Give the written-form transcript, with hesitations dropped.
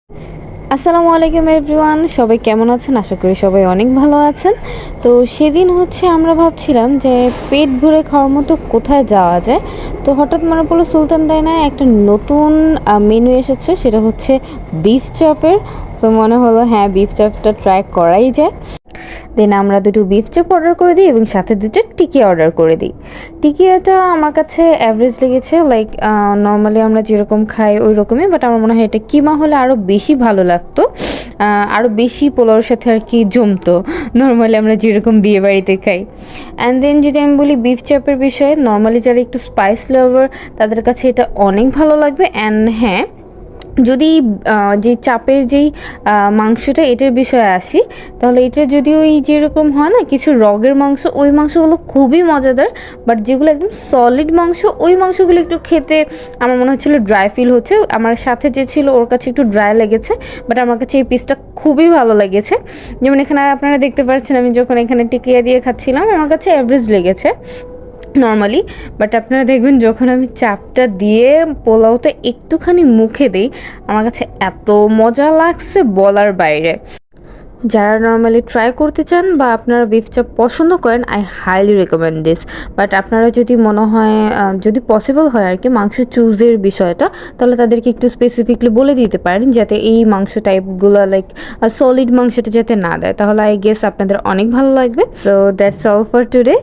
আসসালামু আলাইকুম এভরিওয়ান, সবাই কেমন আছেন? আশা করি সবাই অনেক ভালো আছেন। তো সেদিন আমরা ভাবছিলাম যে পেট ভরে খাওয়ার মতো কোথায় যাওয়া যায়। তো হঠাৎ মনে পড়লো সুলতান ডাইনায় একটা নতুন মেনু এসেছে, সেটা হচ্ছে বিফ চপের। তো মনে হলো হ্যাঁ, বিফ চপটা ট্রাই করাই যায়। দেন আমরা দুটো বিফ চপ অর্ডার করে দিই এবং সাথে দুটো টিকিয়া অর্ডার করে দিই। টিকিয়াটা আমার কাছে অ্যাভারেজ লেগেছে, লাইক নর্মালি আমরা যেরকম খাই ওই রকমই, বাট আমার মনে হয় এটা কিমা হলে আরও বেশি ভালো লাগতো, আরও বেশি পোলাওর সাথে আর কি জমতো নর্মালি আমরা যেরকম বিয়ে বাড়িতে খাই। অ্যান্ড দেন যদি আমি বলি বিফ চপের বিষয়ে, নর্মালি যারা একটু স্পাইস লাভার তাদের কাছে এটা অনেক ভালো লাগবে। অ্যান্ড হ্যাঁ, যদি যে চাপের যেই মাংসটা এটার বিষয়ে আসি, তাহলে এটা যদি ওই যেরকম হয় না কিছু রগের মাংস, ওই মাংসগুলো খুবই মজাদার। বাট যেগুলো একদম সলিড মাংস, ওই মাংসগুলো একটু খেতে আমার মনে হচ্ছিলো ড্রাই ফিল হচ্ছে। আমার সাথে যে ছিল ওর কাছে একটু ড্রাই লেগেছে, বাট আমার কাছে এই পিসটা খুবই ভালো লেগেছে। যেমন এখানে আপনারা দেখতে পাচ্ছেন, আমি যখন এখানে টিকিয়া দিয়ে খাচ্ছিলাম আমার কাছে অ্যাভারেজ লেগেছে নর্মালি। বাট আপনারা দেখবেন যখন আমি চাপটা দিয়ে পোলাওটা একটুখানি মুখে দিই, আমার কাছে এত মজা লাগছে বলার বাইরে। যারা নর্মালি ট্রাই করতে চান বা আপনারা বিফ চপ পছন্দ করেন, I highly recommend this. But আপনারা যদি মনে হয় যদি পসিবল হয় আর কি মাংস চুজের বিষয়টা, তাহলে তাদেরকে একটু স্পেসিফিকলি বলে দিতে পারেন যাতে এই মাংস টাইপগুলো লাইক সলিড মাংসটা যাতে না দেয়, তাহলে আই গেস আপনাদের অনেক ভালো লাগবে। So that's all for today.